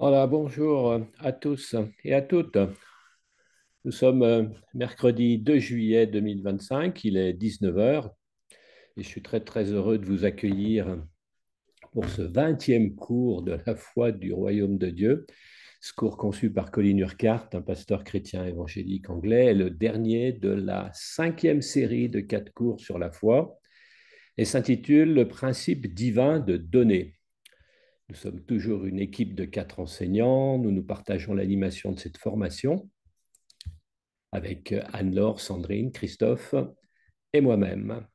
Voilà, bonjour à tous et à toutes. Nous sommes mercredi 2 juillet 2025, il est 19 heures et je suis très très heureux de vous accueillir pour ce 20e cours de la foi du royaume de Dieu. Ce cours conçu par Colin Urquhart, un pasteur chrétien évangélique anglais, est le dernier de la 5e série de 4 cours sur la foi et s'intitule Le principe divin de donner. Nous sommes toujours une équipe de 4 enseignants. Nous partageons l'animation de cette formation avec Anne-Laure, Sandrine, Christophe et moi-même.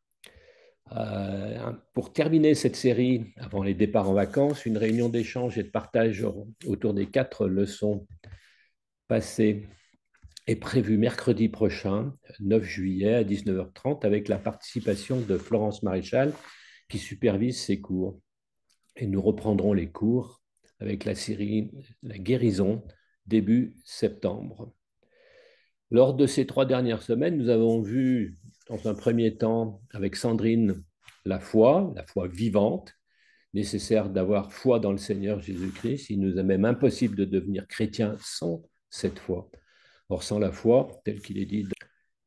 Pour terminer cette série, avant les départs en vacances, une réunion d'échange et de partage autour des 4 leçons passées est prévue mercredi prochain, 9 juillet à 19h30, avec la participation de Florence Maréchal qui supervise ces cours. Et nous reprendrons les cours avec la série La guérison début septembre. Lors de ces 3 dernières semaines, nous avons vu, dans un premier temps, avec Sandrine, la foi vivante, nécessaire d'avoir foi dans le Seigneur Jésus-Christ. Il nous est même impossible de devenir chrétien sans cette foi. Or, sans la foi, tel qu'il est dit,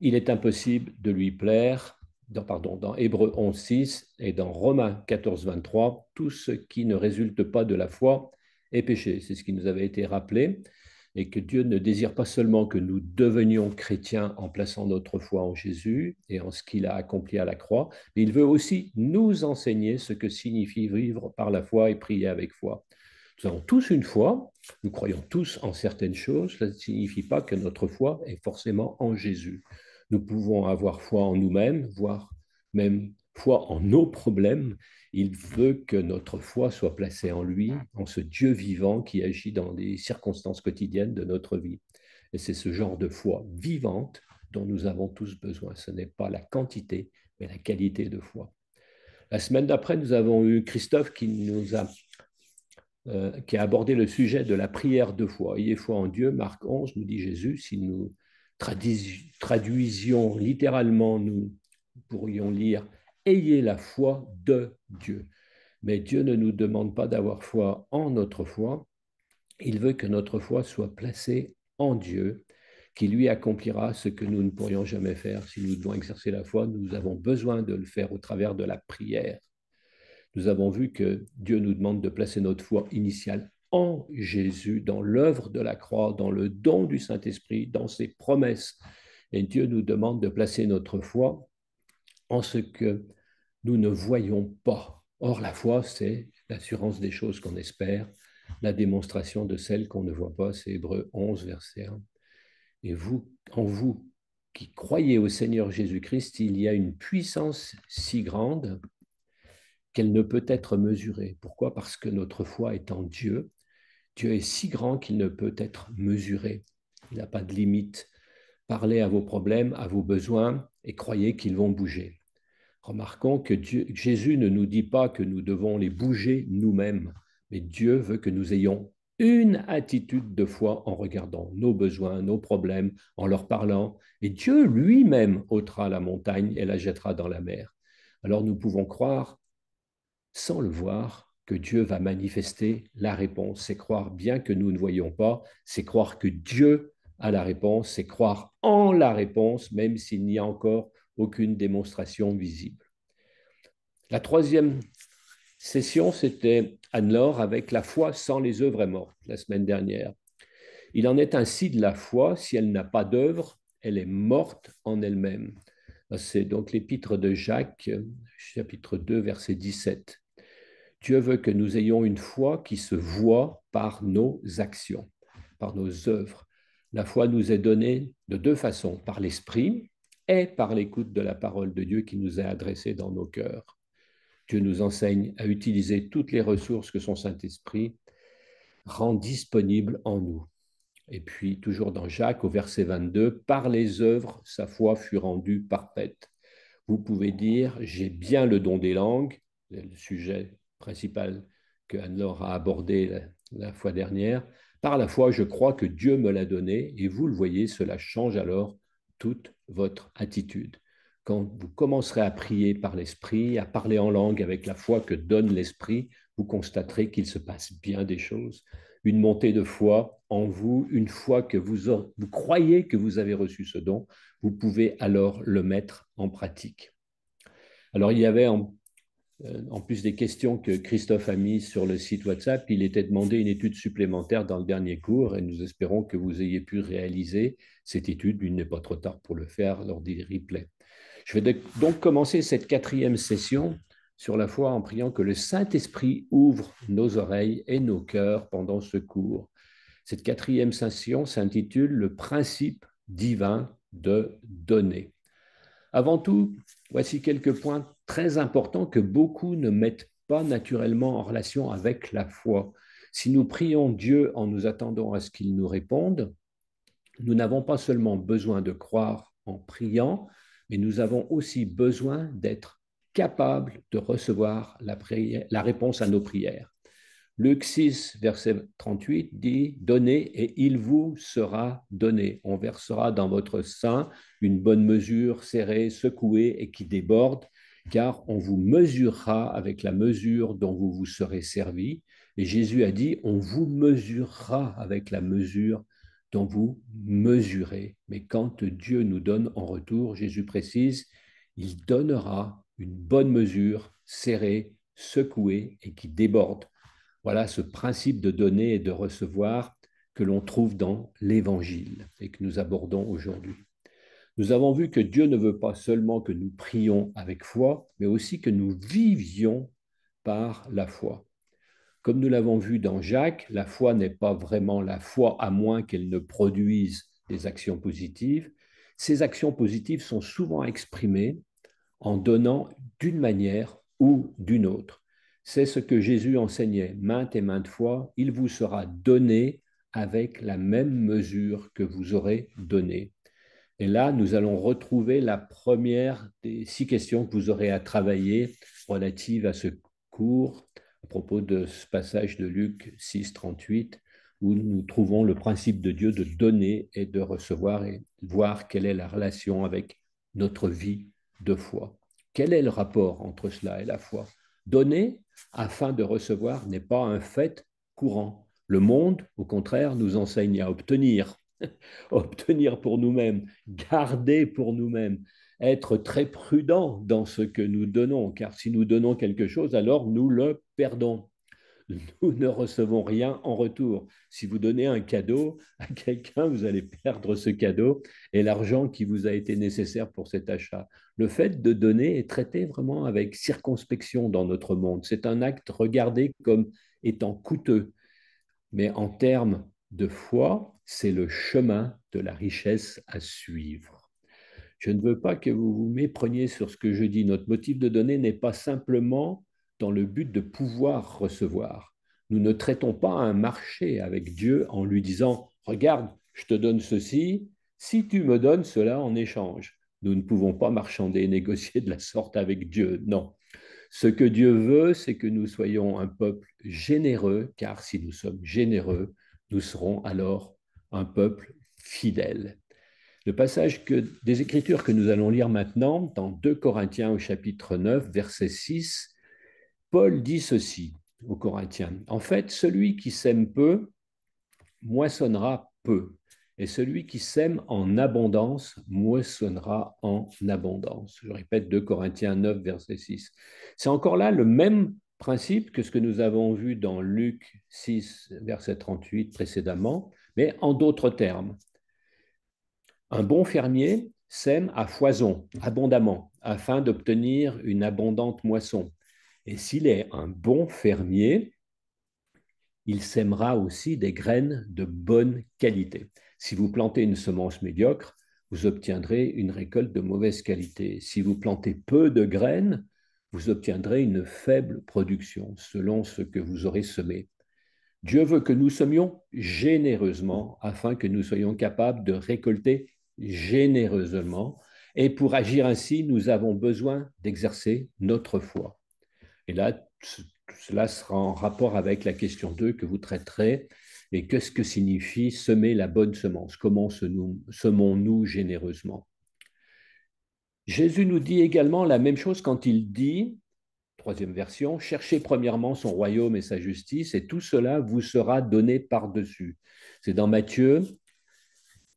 il est impossible de lui plaire. Dans Hébreux 11.6 et dans Romains 14.23, tout ce qui ne résulte pas de la foi est péché. C'est ce qui nous avait été rappelé, et que Dieu ne désire pas seulement que nous devenions chrétiens en plaçant notre foi en Jésus et en ce qu'il a accompli à la croix, mais il veut aussi nous enseigner ce que signifie vivre par la foi et prier avec foi. Nous avons tous une foi, nous croyons tous en certaines choses, cela ne signifie pas que notre foi est forcément en Jésus. Nous pouvons avoir foi en nous-mêmes, voire même foi en nos problèmes. Il veut que notre foi soit placée en lui, en ce Dieu vivant qui agit dans les circonstances quotidiennes de notre vie. Et c'est ce genre de foi vivante dont nous avons tous besoin. Ce n'est pas la quantité, mais la qualité de foi. La semaine d'après, nous avons eu Christophe qui a abordé le sujet de la prière de foi. Ayez foi en Dieu, Marc 11, nous dit Jésus. Si nous traduisions littéralement, nous pourrions lire Ayez la foi de Dieu. Mais Dieu ne nous demande pas d'avoir foi en notre foi. Il veut que notre foi soit placée en Dieu, qui lui accomplira ce que nous ne pourrions jamais faire. Si nous devons exercer la foi, nous avons besoin de le faire au travers de la prière. Nous avons vu que Dieu nous demande de placer notre foi initiale en Jésus, dans l'œuvre de la croix, dans le don du Saint-Esprit, dans ses promesses. Et Dieu nous demande de placer notre foi en ce que nous ne voyons pas. Or, la foi, c'est l'assurance des choses qu'on espère, la démonstration de celles qu'on ne voit pas. C'est Hébreux 11, verset 1. Et vous, en vous qui croyez au Seigneur Jésus-Christ, il y a une puissance si grande qu'elle ne peut être mesurée. Pourquoi? Parce que notre foi est en Dieu. Dieu est si grand qu'il ne peut être mesuré. Il n'a pas de limite. Parlez à vos problèmes, à vos besoins, et croyez qu'ils vont bouger. Remarquons que Jésus ne nous dit pas que nous devons les bouger nous-mêmes, mais Dieu veut que nous ayons une attitude de foi en regardant nos besoins, nos problèmes, en leur parlant, et Dieu lui-même ôtera la montagne et la jettera dans la mer. Alors nous pouvons croire, sans le voir, que Dieu va manifester la réponse. C'est croire bien que nous ne voyons pas, c'est croire que Dieu a la réponse, c'est croire en la réponse, même s'il n'y a encore aucune démonstration visible. La troisième session, c'était Anne-Laure avec la foi sans les œuvres est morte, la semaine dernière. Il en est ainsi de la foi, si elle n'a pas d'œuvre, elle est morte en elle-même. C'est donc l'épître de Jacques, chapitre 2, verset 17. Dieu veut que nous ayons une foi qui se voit par nos actions, par nos œuvres. La foi nous est donnée de 2 façons, par l'esprit et par l'écoute de la parole de Dieu qui nous est adressée dans nos cœurs. Dieu nous enseigne à utiliser toutes les ressources que son Saint-Esprit rend disponibles en nous. Et puis, toujours dans Jacques, au verset 22, par les œuvres, sa foi fut rendue parfaite. Vous pouvez dire, j'ai bien le don des langues, le sujet principal que Anne-Laure a abordé la fois dernière. Par la foi, je crois que Dieu me l'a donné, et vous le voyez, cela change alors toute votre attitude. Quand vous commencerez à prier par l'Esprit, à parler en langue avec la foi que donne l'Esprit, vous constaterez qu'il se passe bien des choses. une montée de foi en vous. Une fois que vous croyez que vous avez reçu ce don, vous pouvez alors le mettre en pratique. Alors, il y avait en plus des questions que Christophe a mises sur le site WhatsApp, il était demandé une étude supplémentaire dans le dernier cours et nous espérons que vous ayez pu réaliser cette étude. Il n'est pas trop tard pour le faire lors des replays. Je vais donc commencer cette 4e session sur la foi en priant que le Saint-Esprit ouvre nos oreilles et nos cœurs pendant ce cours. Cette 4e session s'intitule « Le principe divin de donner ». Avant tout, voici quelques points très importants que beaucoup ne mettent pas naturellement en relation avec la foi. Si nous prions Dieu en nous attendant à ce qu'il nous réponde, nous n'avons pas seulement besoin de croire en priant, mais nous avons aussi besoin d'être capables de recevoir la réponse à nos prières. Luc 6, verset 38 dit « Donnez et il vous sera donné. On versera dans votre sein une bonne mesure, serrée, secouée et qui déborde, car on vous mesurera avec la mesure dont vous vous serez servi. » Et Jésus a dit « On vous mesurera avec la mesure dont vous mesurez. » Mais quand Dieu nous donne en retour, Jésus précise, il donnera une bonne mesure, serrée, secouée et qui déborde. Voilà ce principe de donner et de recevoir que l'on trouve dans l'Évangile et que nous abordons aujourd'hui. Nous avons vu que Dieu ne veut pas seulement que nous prions avec foi, mais aussi que nous vivions par la foi. Comme nous l'avons vu dans Jacques, la foi n'est pas vraiment la foi à moins qu'elle ne produise des actions positives. Ces actions positives sont souvent exprimées en donnant d'une manière ou d'une autre. C'est ce que Jésus enseignait maintes et maintes fois. Il vous sera donné avec la même mesure que vous aurez donnée. Et là, nous allons retrouver la première des 6 questions que vous aurez à travailler relatives à ce cours à propos de ce passage de Luc 6, 38, où nous trouvons le principe de Dieu de donner et de recevoir et voir quelle est la relation avec notre vie de foi. Quel est le rapport entre cela et la foi? Donner afin de recevoir n'est pas un fait courant. Le monde, au contraire, nous enseigne à obtenir, obtenir pour nous-mêmes, garder pour nous-mêmes, être très prudent dans ce que nous donnons, car si nous donnons quelque chose, alors nous le perdons. Nous ne recevons rien en retour. Si vous donnez un cadeau à quelqu'un, vous allez perdre ce cadeau et l'argent qui vous a été nécessaire pour cet achat. Le fait de donner est traité vraiment avec circonspection dans notre monde. C'est un acte regardé comme étant coûteux. Mais en termes de foi, c'est le chemin de la richesse à suivre. Je ne veux pas que vous vous mépreniez sur ce que je dis. Notre motif de donner n'est pas simplement dans le but de pouvoir recevoir. Nous ne traitons pas un marché avec Dieu en lui disant « Regarde, je te donne ceci, si tu me donnes cela en échange. » Nous ne pouvons pas marchander et négocier de la sorte avec Dieu, non. Ce que Dieu veut, c'est que nous soyons un peuple généreux, car si nous sommes généreux, nous serons alors un peuple fidèle. Le passage des Écritures que nous allons lire maintenant, dans 2 Corinthiens au chapitre 9, verset 6, Paul dit ceci aux Corinthiens. En fait, celui qui sème peu, moissonnera peu. Et celui qui sème en abondance, moissonnera en abondance. Je répète 2 Corinthiens 9, verset 6. C'est encore là le même principe que ce que nous avons vu dans Luc 6, verset 38 précédemment, mais en d'autres termes. Un bon fermier sème à foison, abondamment, afin d'obtenir une abondante moisson. Et s'il est un bon fermier, il sèmera aussi des graines de bonne qualité. Si vous plantez une semence médiocre, vous obtiendrez une récolte de mauvaise qualité. Si vous plantez peu de graines, vous obtiendrez une faible production selon ce que vous aurez semé. Dieu veut que nous semions généreusement afin que nous soyons capables de récolter généreusement. Et pour agir ainsi, nous avons besoin d'exercer notre foi. Et là, cela sera en rapport avec la question 2 que vous traiterez. Et qu'est-ce que signifie semer la bonne semence? Comment semons-nous généreusement? Jésus nous dit également la même chose quand il dit troisième version, cherchez premièrement son royaume et sa justice, et tout cela vous sera donné par-dessus. C'est dans Matthieu,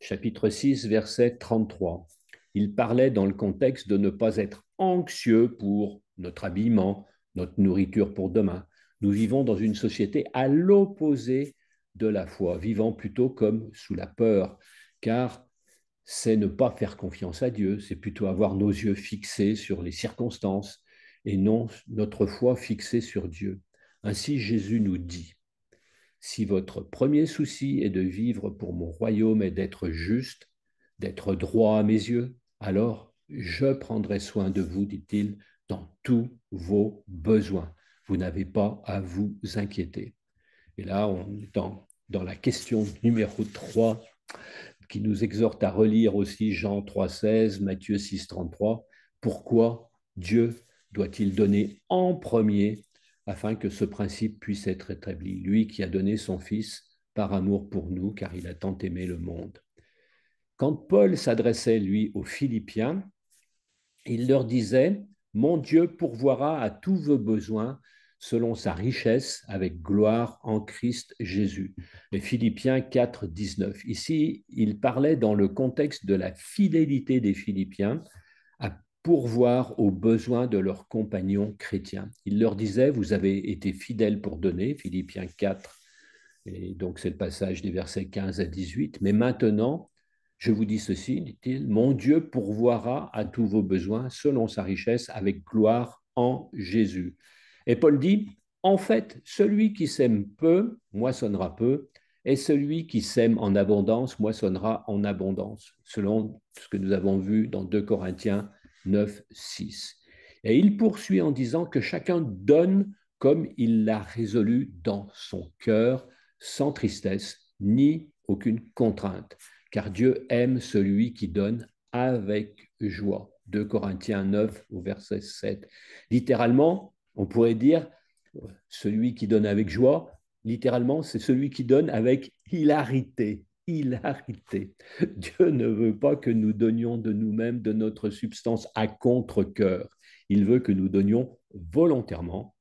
chapitre 6, verset 33. Il parlait dans le contexte de ne pas être anxieux pour notre habillement, notre nourriture pour demain. Nous vivons dans une société à l'opposé de la foi, vivant plutôt comme sous la peur, car c'est ne pas faire confiance à Dieu, c'est plutôt avoir nos yeux fixés sur les circonstances et non notre foi fixée sur Dieu. Ainsi, Jésus nous dit, si votre premier souci est de vivre pour mon royaume et d'être juste, d'être droit à mes yeux, alors je prendrai soin de vous, dit-il, dans tous vos besoins. Vous n'avez pas à vous inquiéter. Et là, on est dans la question numéro 3 qui nous exhorte à relire aussi Jean 3,16, Matthieu 6,33. Pourquoi Dieu doit-il donner en premier afin que ce principe puisse être établi? Lui qui a donné son Fils par amour pour nous, car il a tant aimé le monde. Quand Paul s'adressait, lui, aux Philippiens, il leur disait, mon Dieu pourvoira à tous vos besoins selon sa richesse avec gloire en Christ Jésus. Les Philippiens 4, 19. Ici, il parlait dans le contexte de la fidélité des Philippiens à pourvoir aux besoins de leurs compagnons chrétiens. Il leur disait, vous avez été fidèles pour donner, Philippiens 4, et donc c'est le passage des versets 15 à 18, mais maintenant, je vous dis ceci, dit-il, mon Dieu pourvoira à tous vos besoins selon sa richesse avec gloire en Jésus. Et Paul dit, en fait, celui qui sème peu moissonnera peu, et celui qui sème en abondance moissonnera en abondance, selon ce que nous avons vu dans 2 Corinthiens 9, 6. Et il poursuit en disant que chacun donne comme il l'a résolu dans son cœur, sans tristesse ni aucune contrainte, car Dieu aime celui qui donne avec joie. 2 Corinthiens 9 au verset 7. Littéralement, on pourrait dire celui qui donne avec joie, littéralement, c'est celui qui donne avec hilarité. Hilarité. Dieu ne veut pas que nous donnions de nous-mêmes, de notre substance à contre-cœur. Il veut que nous donnions volontairement,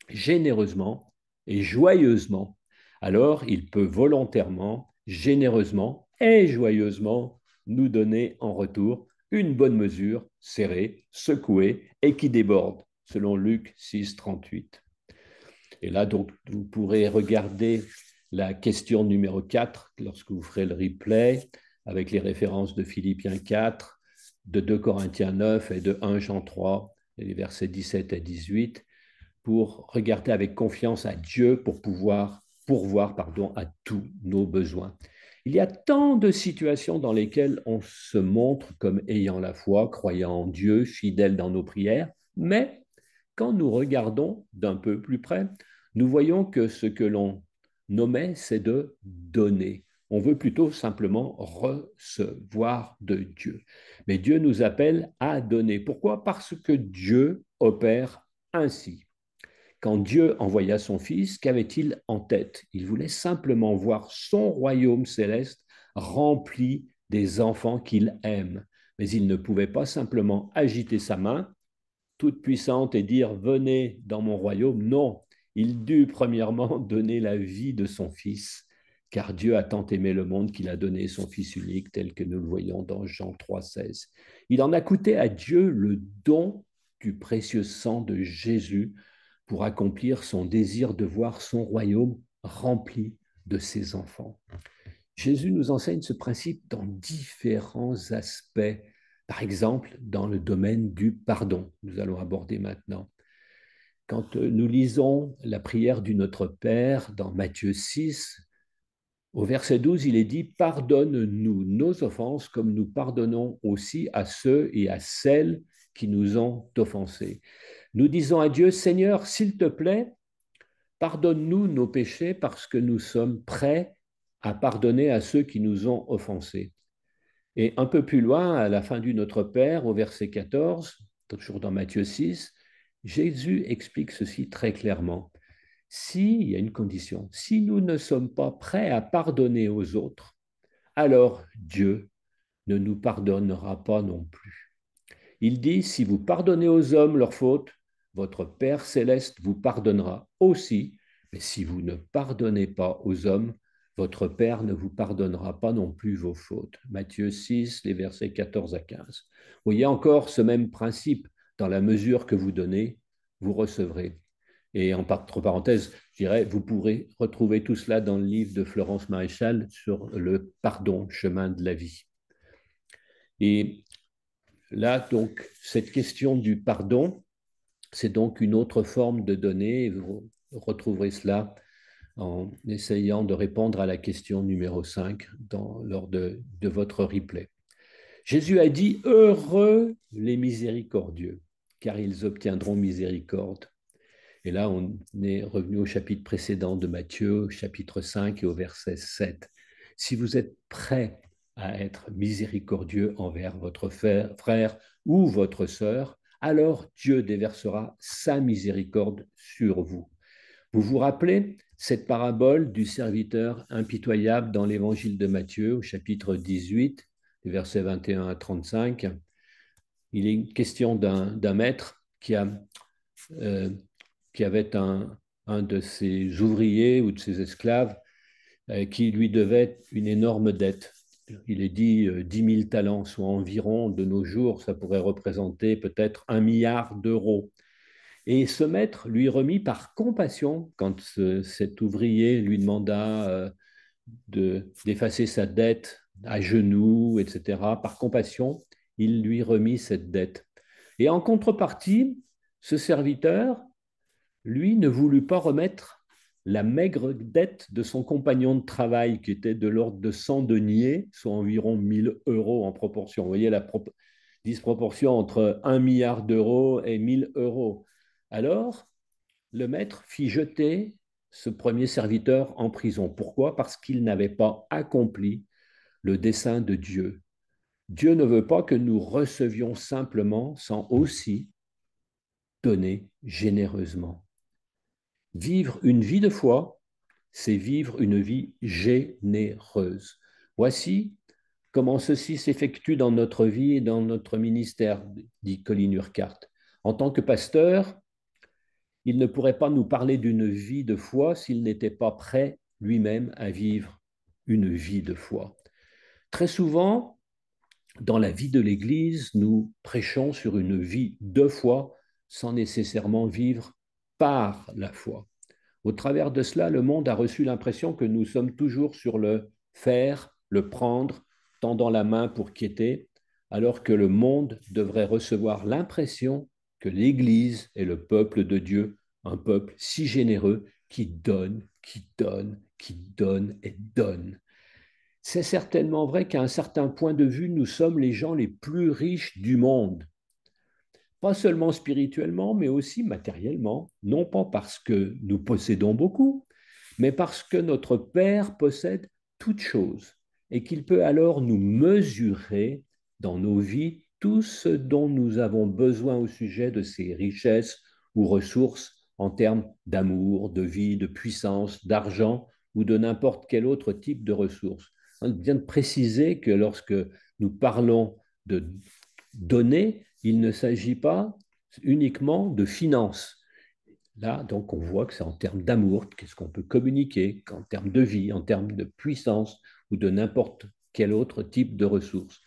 généreusement et joyeusement. Alors, il peut volontairement, généreusement et joyeusement nous donner en retour une bonne mesure, serrée, secouée et qui déborde, selon Luc 6, 38. Et là, donc, vous pourrez regarder la question numéro 4 lorsque vous ferez le replay avec les références de Philippiens 4, de 2 Corinthiens 9 et de 1 Jean 3, les versets 17 et 18, pour regarder avec confiance à Dieu pour pouvoir pourvoir à tous nos besoins. Il y a tant de situations dans lesquelles on se montre comme ayant la foi, croyant en Dieu, fidèle dans nos prières, mais quand nous regardons d'un peu plus près, nous voyons que ce que l'on nommait, c'est de donner. On veut plutôt simplement recevoir de Dieu. Mais Dieu nous appelle à donner. Pourquoi? Parce que Dieu opère ainsi. Quand Dieu envoya son Fils, qu'avait-il en tête? Il voulait simplement voir son royaume céleste rempli des enfants qu'il aime. Mais il ne pouvait pas simplement agiter sa main toute puissante et dire venez dans mon royaume. Non, il dut premièrement donner la vie de son Fils, car Dieu a tant aimé le monde qu'il a donné son Fils unique, tel que nous le voyons dans Jean 3,16. Il en a coûté à Dieu le don du précieux sang de Jésus pour accomplir son désir de voir son royaume rempli de ses enfants. Jésus nous enseigne ce principe dans différents aspects, par exemple dans le domaine du pardon. Nous allons aborder maintenant. Quand nous lisons la prière du Notre Père dans Matthieu 6, au verset 12, il est dit « Pardonne-nous nos offenses comme nous pardonnons aussi à ceux et à celles qui nous ont offensés. » Nous disons à Dieu « Seigneur, s'il te plaît, pardonne-nous nos péchés parce que nous sommes prêts à pardonner à ceux qui nous ont offensés. » Et un peu plus loin, à la fin du Notre Père, au verset 14, toujours dans Matthieu 6, Jésus explique ceci très clairement. Il y a une condition, si nous ne sommes pas prêts à pardonner aux autres, alors Dieu ne nous pardonnera pas non plus. Il dit, si vous pardonnez aux hommes leurs fautes, votre Père céleste vous pardonnera aussi. Mais si vous ne pardonnez pas aux hommes, votre Père ne vous pardonnera pas non plus vos fautes. Matthieu 6, les versets 14 à 15. Vous voyez encore ce même principe. Dans la mesure que vous donnez, vous recevrez. Et entre parenthèses, je dirais, vous pourrez retrouver tout cela dans le livre de Florence Maréchal sur le pardon, chemin de la vie. Et là, donc, cette question du pardon, c'est donc une autre forme de donner. Vous retrouverez cela en essayant de répondre à la question numéro 5 lors de votre replay. Jésus a dit, heureux les miséricordieux, car ils obtiendront miséricorde. Et là, on est revenu au chapitre précédent de Matthieu, chapitre 5 et au verset 7. Si vous êtes prêt à être miséricordieux envers votre frère ou votre sœur, alors Dieu déversera sa miséricorde sur vous. Vous vous rappelez cette parabole du serviteur impitoyable dans l'évangile de Matthieu, au chapitre 18, versets 21 à 35. Il est question d'un maître qui avait un de ses ouvriers ou de ses esclaves qui lui devait une énorme dette. Il est dit 10 000 talents, soit environ de nos jours, ça pourrait représenter peut-être 1 milliard d'euros. Et ce maître lui remit par compassion, quand cet ouvrier lui demanda d'effacer sa dette à genoux, etc., par compassion, il lui remit cette dette. Et en contrepartie, ce serviteur, lui, ne voulut pas remettre la maigre dette de son compagnon de travail, qui était de l'ordre de 100 deniers, soit environ 1 000 euros en proportion. Vous voyez la disproportion entre 1 milliard d'euros et 1 000 euros. Alors, le maître fit jeter ce premier serviteur en prison. Pourquoi? Parce qu'il n'avait pas accompli le dessein de Dieu. Dieu ne veut pas que nous recevions simplement sans aussi donner généreusement. Vivre une vie de foi, c'est vivre une vie généreuse. Voici comment ceci s'effectue dans notre vie et dans notre ministère, dit Colin Urquhart. En tant que pasteur, il ne pourrait pas nous parler d'une vie de foi s'il n'était pas prêt lui-même à vivre une vie de foi. Très souvent, dans la vie de l'Église, nous prêchons sur une vie de foi sans nécessairement vivre par la foi. Au travers de cela, le monde a reçu l'impression que nous sommes toujours sur le faire, le prendre, tendant la main pour quitter, alors que le monde devrait recevoir l'impression que l'Église est le peuple de Dieu, un peuple si généreux qui donne, qui donne, qui donne et donne. C'est certainement vrai qu'à un certain point de vue, nous sommes les gens les plus riches du monde. Pas seulement spirituellement, mais aussi matériellement, non pas parce que nous possédons beaucoup, mais parce que notre Père possède toutes choses et qu'il peut alors nous mesurer dans nos vies tout ce dont nous avons besoin au sujet de ces richesses ou ressources en termes d'amour, de vie, de puissance, d'argent ou de n'importe quel autre type de ressources. On vient de préciser que lorsque nous parlons de donner, il ne s'agit pas uniquement de finances. Là, donc, on voit que c'est en termes d'amour, qu'est-ce qu'on peut communiquer, en termes de vie, en termes de puissance ou de n'importe quel autre type de ressources.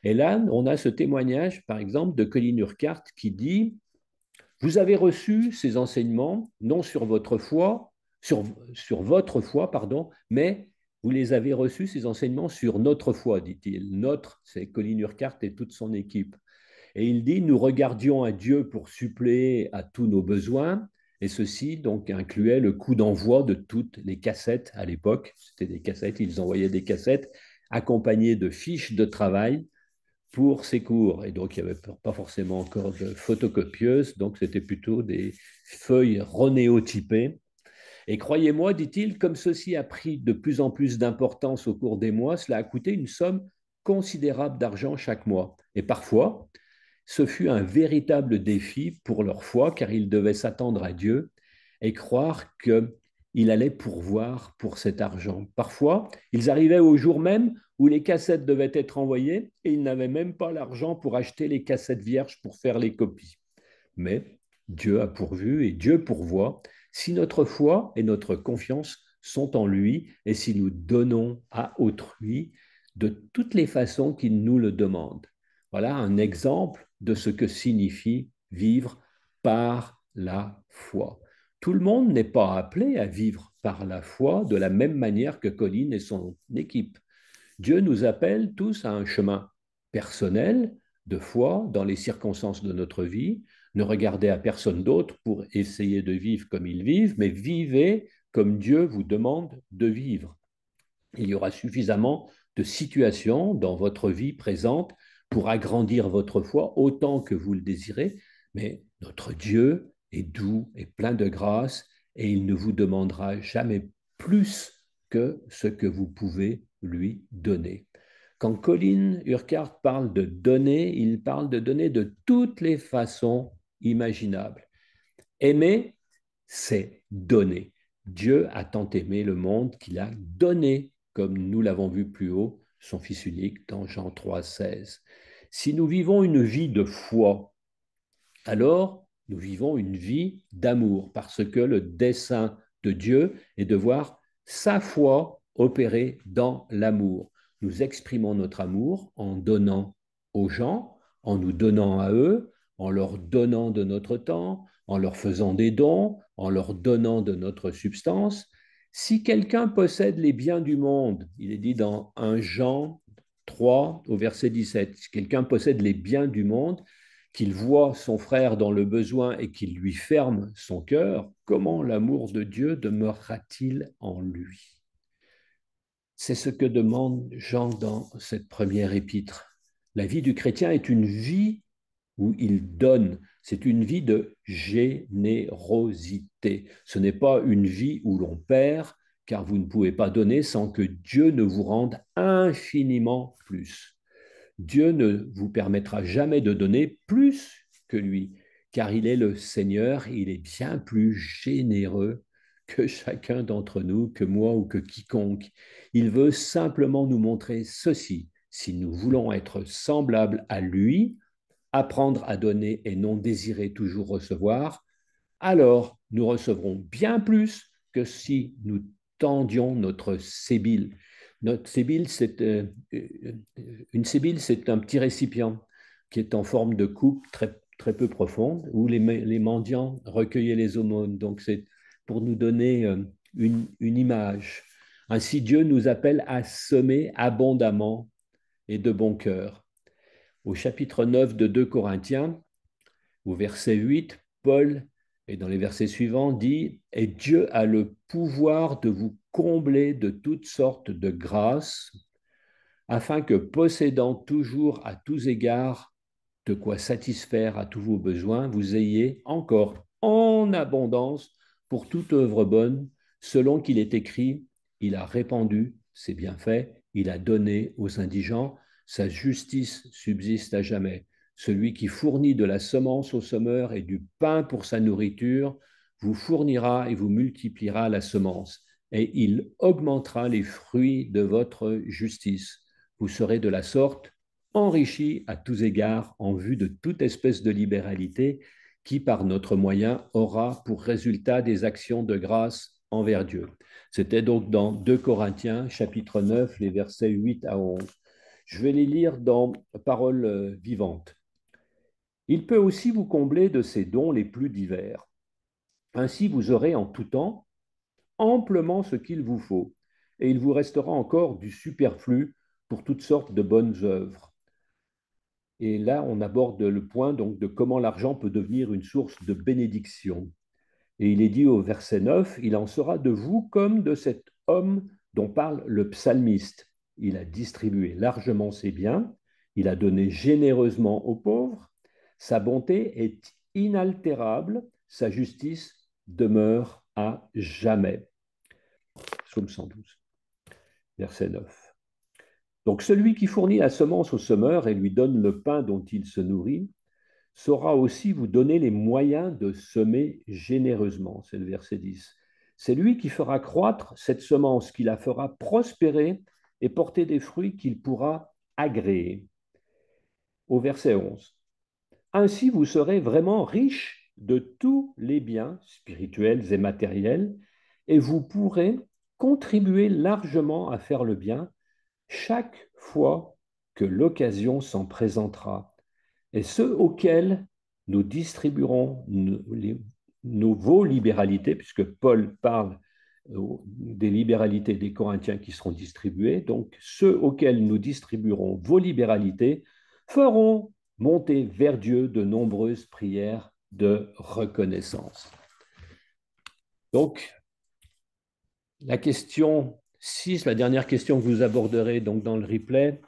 Et là, on a ce témoignage, par exemple, de Colin Urquhart qui dit « Vous avez reçu ces enseignements, non sur votre foi, sur votre foi, pardon, mais vous les avez reçus, ces enseignements, sur notre foi, dit-il. Notre, c'est Colin Urquhart et toute son équipe. Et il dit, nous regardions à Dieu pour suppléer à tous nos besoins, et ceci donc incluait le coût d'envoi de toutes les cassettes à l'époque. C'était des cassettes, ils envoyaient des cassettes accompagnées de fiches de travail pour ces cours. Et donc, il n'y avait pas forcément encore de photocopieuses, donc c'était plutôt des feuilles renéotypées. Et croyez-moi, dit-il, comme ceci a pris de plus en plus d'importance au cours des mois, cela a coûté une somme considérable d'argent chaque mois. Et parfois, ce fut un véritable défi pour leur foi, car ils devaient s'attendre à Dieu et croire qu'il allait pourvoir pour cet argent. Parfois, ils arrivaient au jour même où les cassettes devaient être envoyées et ils n'avaient même pas l'argent pour acheter les cassettes vierges pour faire les copies. Mais Dieu a pourvu et Dieu pourvoit si notre foi et notre confiance sont en lui et si nous donnons à autrui de toutes les façons qu'il nous le demande. Voilà un exemple de ce que signifie vivre par la foi. Tout le monde n'est pas appelé à vivre par la foi de la même manière que Colline et son équipe. Dieu nous appelle tous à un chemin personnel de foi dans les circonstances de notre vie. Ne regardez à personne d'autre pour essayer de vivre comme ils vivent, mais vivez comme Dieu vous demande de vivre. Il y aura suffisamment de situations dans votre vie présente pour agrandir votre foi autant que vous le désirez, mais notre Dieu est doux et plein de grâce et il ne vous demandera jamais plus que ce que vous pouvez lui donner. Quand Colin Urquhart parle de donner, il parle de donner de toutes les façons imaginables. Aimer, c'est donner. Dieu a tant aimé le monde qu'il a donné, comme nous l'avons vu plus haut, son Fils unique dans Jean 3,16. Si nous vivons une vie de foi, alors nous vivons une vie d'amour, parce que le dessein de Dieu est de voir sa foi opérer dans l'amour. Nous exprimons notre amour en donnant aux gens, en nous donnant à eux, en leur donnant de notre temps, en leur faisant des dons, en leur donnant de notre substance. Si quelqu'un possède les biens du monde, il est dit dans 1 Jean 3 au verset 17, si quelqu'un possède les biens du monde, qu'il voit son frère dans le besoin et qu'il lui ferme son cœur, comment l'amour de Dieu demeurera-t-il en lui? C'est ce que demande Jean dans cette première épître. La vie du chrétien est une vie où il donne, c'est une vie de générosité. Ce n'est pas une vie où l'on perd, car vous ne pouvez pas donner sans que Dieu ne vous rende infiniment plus. Dieu ne vous permettra jamais de donner plus que lui, car il est le Seigneur, il est bien plus généreux que chacun d'entre nous, que moi ou que quiconque. Il veut simplement nous montrer ceci. Si nous voulons être semblables à lui, apprendre à donner et non désirer toujours recevoir, alors nous recevrons bien plus que si nous tendions notre sébile. Notre sébile, une sébile, c'est un petit récipient qui est en forme de coupe très peu profonde où les mendiants recueillaient les aumônes. Donc c'est pour nous donner une image. Ainsi, Dieu nous appelle à semer abondamment et de bon cœur. Au chapitre 9 de 2 Corinthiens, au verset 8, Paul, et dans les versets suivants, dit « Et Dieu a le pouvoir de vous combler de toutes sortes de grâces, afin que, possédant toujours à tous égards de quoi satisfaire à tous vos besoins, vous ayez encore en abondance pour toute œuvre bonne, selon qu'il est écrit, il a répandu ses bienfaits, il a donné aux indigents, sa justice subsiste à jamais. Celui qui fournit de la semence au semeur et du pain pour sa nourriture, vous fournira et vous multipliera la semence, et il augmentera les fruits de votre justice. Vous serez de la sorte enrichi à tous égards en vue de toute espèce de libéralité qui, par notre moyen, aura pour résultat des actions de grâce envers Dieu. C'était donc dans 2 Corinthiens, chapitre 9, les versets 8 à 11. Je vais les lire dans Paroles vivantes. Il peut aussi vous combler de ses dons les plus divers. Ainsi, vous aurez en tout temps amplement ce qu'il vous faut, et il vous restera encore du superflu pour toutes sortes de bonnes œuvres. Et là, on aborde le point donc de comment l'argent peut devenir une source de bénédiction. Et il est dit au verset 9, il en sera de vous comme de cet homme dont parle le psalmiste. Il a distribué largement ses biens, il a donné généreusement aux pauvres, sa bonté est inaltérable, sa justice demeure à jamais. Psaume 112, verset 9. Donc celui qui fournit la semence au semeur et lui donne le pain dont il se nourrit, saura aussi vous donner les moyens de semer généreusement. C'est le verset 10. C'est lui qui fera croître cette semence, qui la fera prospérer et porter des fruits qu'il pourra agréer. Au verset 11. Ainsi vous serez vraiment riche de tous les biens spirituels et matériels, et vous pourrez contribuer largement à faire le bien chaque fois que l'occasion s'en présentera. Et ceux auxquels nous distribuerons vos libéralités, puisque Paul parle des libéralités des Corinthiens qui seront distribuées, donc ceux auxquels nous distribuerons vos libéralités feront monter vers Dieu de nombreuses prières de reconnaissance. Donc, la question 6, la dernière question que vous aborderez donc dans le replay,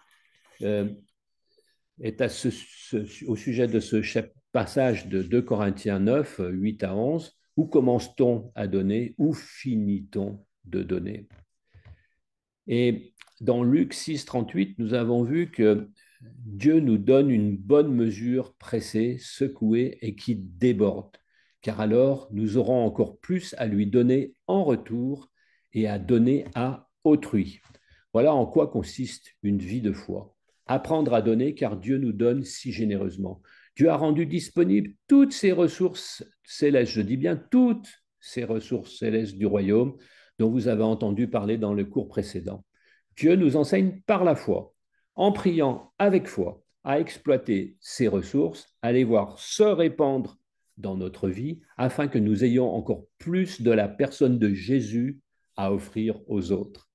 est au sujet de ce passage de 2 Corinthiens 9, 8 à 11. Où commence-t-on à donner? Où finit-on de donner? Et dans Luc 6, 38, nous avons vu que Dieu nous donne une bonne mesure pressée, secouée et qui déborde, car alors nous aurons encore plus à lui donner en retour et à donner à autrui. Voilà en quoi consiste une vie de foi. Apprendre à donner, car Dieu nous donne si généreusement. Dieu a rendu disponibles toutes ses ressources célestes, je dis bien toutes ces ressources célestes du royaume dont vous avez entendu parler dans le cours précédent. Dieu nous enseigne par la foi, en priant avec foi, à exploiter ces ressources, à les voir se répandre dans notre vie, afin que nous ayons encore plus de la personne de Jésus à offrir aux autres.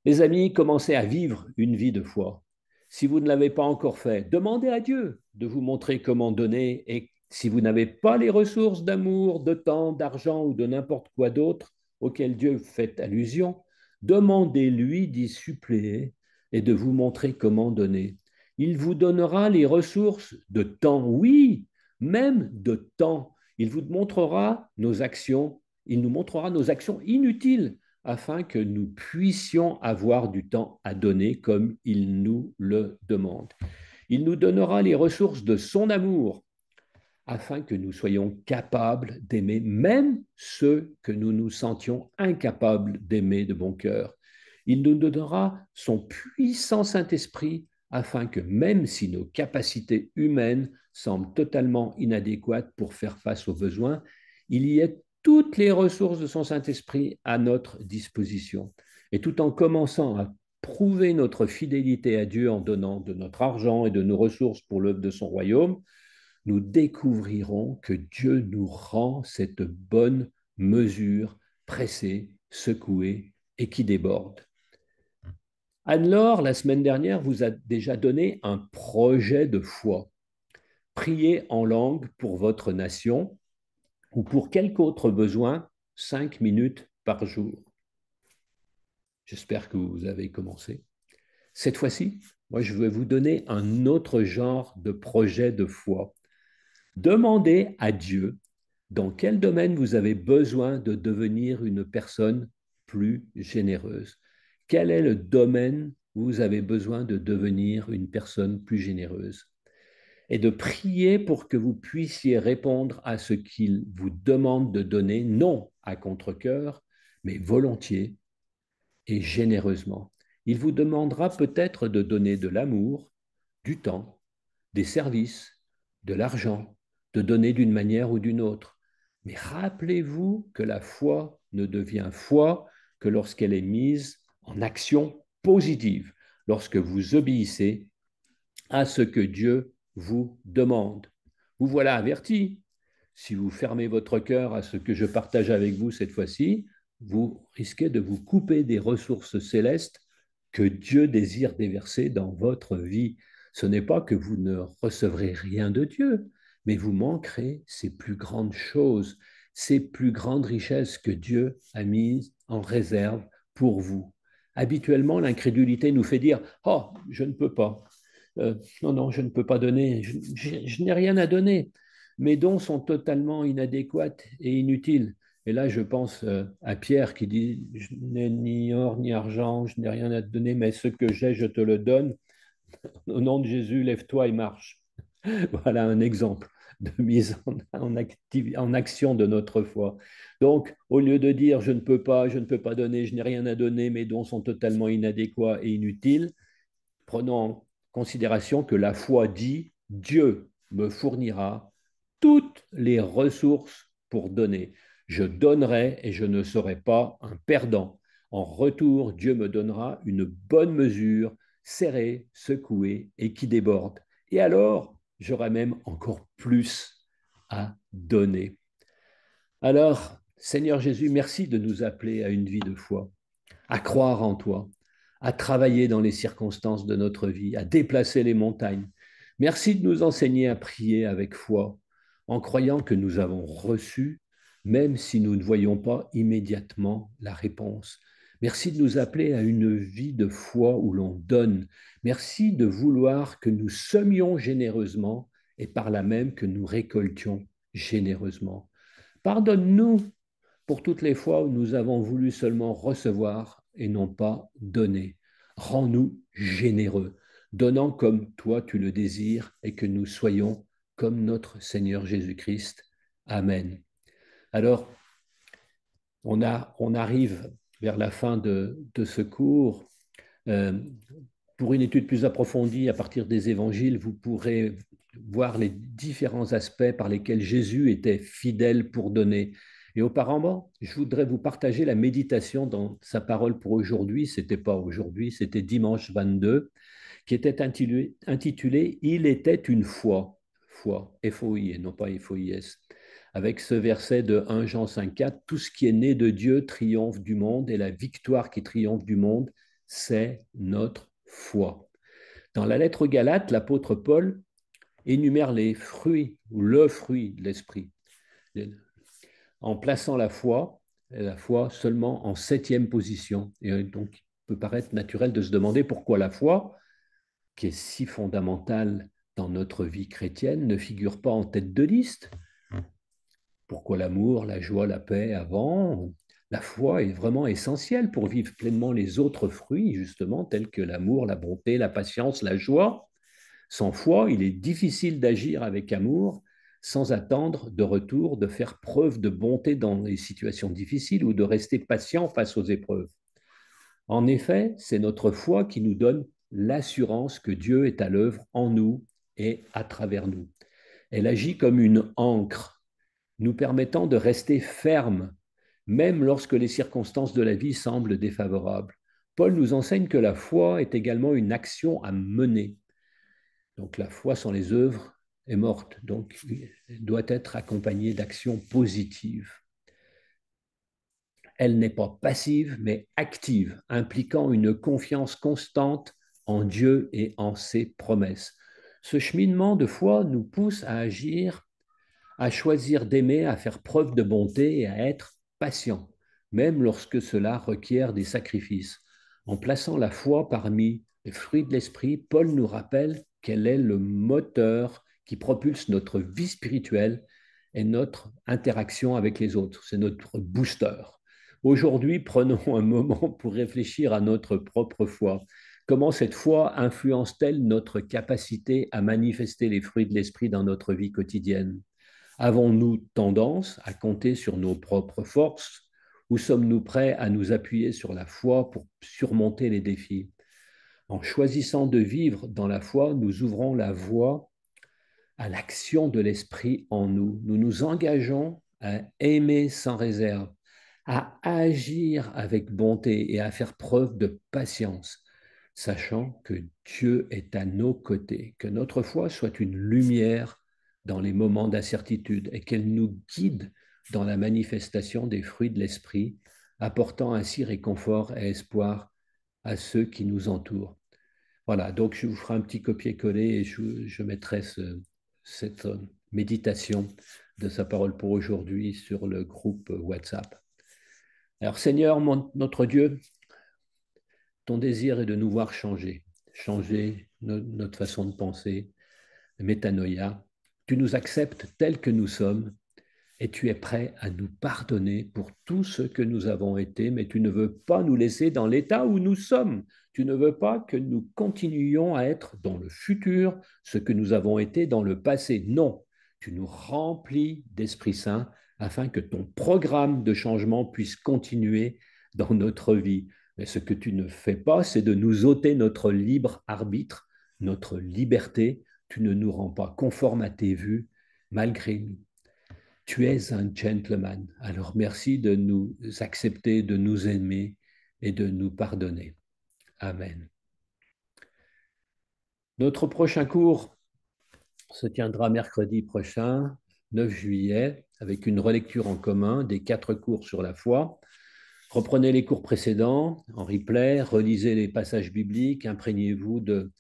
Les amis, commencez à vivre une vie de foi. Si vous ne l'avez pas encore fait, demandez à Dieu de vous montrer comment donner. Et si vous n'avez pas les ressources d'amour, de temps, d'argent ou de n'importe quoi d'autre auquel Dieu fait allusion, demandez-lui d'y suppléer et de vous montrer comment donner. Il vous donnera les ressources de temps, oui, même de temps. Il vous montrera nos actions, il nous montrera nos actions inutiles afin que nous puissions avoir du temps à donner comme il nous le demande. Il nous donnera les ressources de son amour afin que nous soyons capables d'aimer même ceux que nous nous sentions incapables d'aimer de bon cœur. Il nous donnera son puissant Saint-Esprit afin que même si nos capacités humaines semblent totalement inadéquates pour faire face aux besoins, il y ait toutes les ressources de son Saint-Esprit à notre disposition. Et tout en commençant à prouver notre fidélité à Dieu en donnant de notre argent et de nos ressources pour l'œuvre de son royaume, nous découvrirons que Dieu nous rend cette bonne mesure pressée, secouée et qui déborde. Anne-Laure, la semaine dernière, vous a déjà donné un projet de foi. Priez en langue pour votre nation ou pour quelque autre besoin, 5 minutes par jour. J'espère que vous avez commencé. Cette fois-ci, moi, je vais vous donner un autre genre de projet de foi. Demandez à Dieu dans quel domaine vous avez besoin de devenir une personne plus généreuse. Quel est le domaine où vous avez besoin de devenir une personne plus généreuse? Et de prier pour que vous puissiez répondre à ce qu'il vous demande de donner, non à contre-cœur, mais volontiers et généreusement. Il vous demandera peut-être de donner de l'amour, du temps, des services, de l'argent, de donner d'une manière ou d'une autre. Mais rappelez-vous que la foi ne devient foi que lorsqu'elle est mise en action positive, lorsque vous obéissez à ce que Dieu vous demande. Vous voilà averti. Si vous fermez votre cœur à ce que je partage avec vous cette fois-ci, vous risquez de vous couper des ressources célestes que Dieu désire déverser dans votre vie. Ce n'est pas que vous ne recevrez rien de Dieu, mais vous manquerez ces plus grandes choses, ces plus grandes richesses que Dieu a mises en réserve pour vous. Habituellement, l'incrédulité nous fait dire: oh, je ne peux pas. Non, non, je ne peux pas donner. Je n'ai rien à donner. Mes dons sont totalement inadéquats et inutiles. Et là, je pense à Pierre qui dit: je n'ai ni or ni argent, je n'ai rien à te donner, mais ce que j'ai, je te le donne. Au nom de Jésus, lève-toi et marche. Voilà un exemple de mise en action de notre foi. Donc, au lieu de dire: je ne peux pas donner, je n'ai rien à donner, mes dons sont totalement inadéquats et inutiles, prenons en considération que la foi dit: Dieu me fournira toutes les ressources pour donner. Je donnerai et je ne serai pas un perdant. En retour, Dieu me donnera une bonne mesure, serrée, secouée et qui déborde. Et alors, j'aurai même encore plus à donner. Alors, Seigneur Jésus, merci de nous appeler à une vie de foi, à croire en toi, à travailler dans les circonstances de notre vie, à déplacer les montagnes. Merci de nous enseigner à prier avec foi, en croyant que nous avons reçu, même si nous ne voyons pas immédiatement la réponse. Merci de nous appeler à une vie de foi où l'on donne. Merci de vouloir que nous semions généreusement et par là même que nous récoltions généreusement. Pardonne-nous pour toutes les fois où nous avons voulu seulement recevoir et non pas donner. Rends-nous généreux, donnant comme toi tu le désires et que nous soyons comme notre Seigneur Jésus-Christ. Amen. Alors, on arrive vers la fin de ce cours. Euh, pour une étude plus approfondie à partir des évangiles, vous pourrez voir les différents aspects par lesquels Jésus était fidèle pour donner. Et auparavant, je voudrais vous partager la méditation dans sa parole pour aujourd'hui. C'était pas aujourd'hui, c'était dimanche 22, qui était intitulé Il était une fois, foi, F-O-I et non pas F-O-I-S. Avec ce verset de 1 Jean 5,4, tout ce qui est né de Dieu triomphe du monde et la victoire qui triomphe du monde, c'est notre foi. Dans la lettre aux Galates, l'apôtre Paul énumère les fruits ou le fruit de l'esprit en plaçant la foi seulement en 7e position. Et donc, il peut paraître naturel de se demander pourquoi la foi, qui est si fondamentale dans notre vie chrétienne, ne figure pas en tête de liste. Pourquoi l'amour, la joie, la paix avant? La foi est vraiment essentielle pour vivre pleinement les autres fruits, justement, tels que l'amour, la bonté, la patience, la joie. Sans foi, il est difficile d'agir avec amour sans attendre de retour, de faire preuve de bonté dans les situations difficiles ou de rester patient face aux épreuves. En effet, c'est notre foi qui nous donne l'assurance que Dieu est à l'œuvre en nous et à travers nous. Elle agit comme une ancre, nous permettant de rester fermes, même lorsque les circonstances de la vie semblent défavorables. Paul nous enseigne que la foi est également une action à mener. Donc la foi sans les œuvres est morte, donc elle doit être accompagnée d'actions positives. Elle n'est pas passive, mais active, impliquant une confiance constante en Dieu et en ses promesses. Ce cheminement de foi nous pousse à agir, à choisir d'aimer, à faire preuve de bonté et à être patient, même lorsque cela requiert des sacrifices. En plaçant la foi parmi les fruits de l'esprit, Paul nous rappelle quel est le moteur qui propulse notre vie spirituelle et notre interaction avec les autres. C'est notre booster. Aujourd'hui, prenons un moment pour réfléchir à notre propre foi. Comment cette foi influence-t-elle notre capacité à manifester les fruits de l'esprit dans notre vie quotidienne? Avons-nous tendance à compter sur nos propres forces ou sommes-nous prêts à nous appuyer sur la foi pour surmonter les défis? En choisissant de vivre dans la foi, nous ouvrons la voie à l'action de l'Esprit en nous. Nous nous engageons à aimer sans réserve, à agir avec bonté et à faire preuve de patience, sachant que Dieu est à nos côtés, que notre foi soit une lumière dans les moments d'incertitude et qu'elle nous guide dans la manifestation des fruits de l'Esprit, apportant ainsi réconfort et espoir à ceux qui nous entourent. Voilà, donc je vous ferai un petit copier-coller et je mettrai cette méditation de sa parole pour aujourd'hui sur le groupe WhatsApp. Alors Seigneur, notre Dieu, ton désir est de nous voir changer, changer notre façon de penser, métanoïa. Tu nous acceptes tels que nous sommes et tu es prêt à nous pardonner pour tout ce que nous avons été, mais tu ne veux pas nous laisser dans l'état où nous sommes. Tu ne veux pas que nous continuions à être dans le futur ce que nous avons été dans le passé. Non, tu nous remplis d'Esprit Saint afin que ton programme de changement puisse continuer dans notre vie. Mais ce que tu ne fais pas, c'est de nous ôter notre libre arbitre, notre liberté. Tu ne nous rends pas conformes à tes vues, malgré nous. Tu es un gentleman. Alors merci de nous accepter, de nous aimer et de nous pardonner. Amen. Notre prochain cours se tiendra mercredi prochain, 9 juillet, avec une relecture en commun des 4 cours sur la foi. Reprenez les cours précédents en replay, relisez les passages bibliques, imprégnez-vous de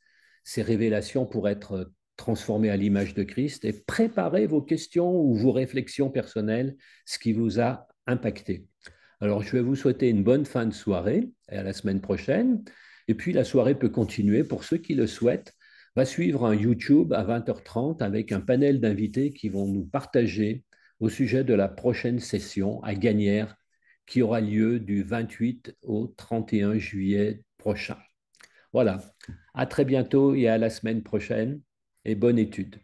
ces révélations pour être transformés à l'image de Christ et préparez vos questions ou vos réflexions personnelles, ce qui vous a impacté. Alors, je vais vous souhaiter une bonne fin de soirée et à la semaine prochaine. Et puis, la soirée peut continuer pour ceux qui le souhaitent. Va suivre un YouTube à 20h30 avec un panel d'invités qui vont nous partager au sujet de la prochaine session à Gagnères qui aura lieu du 28 au 31 juillet prochain. Voilà, à très bientôt et à la semaine prochaine et bonne étude.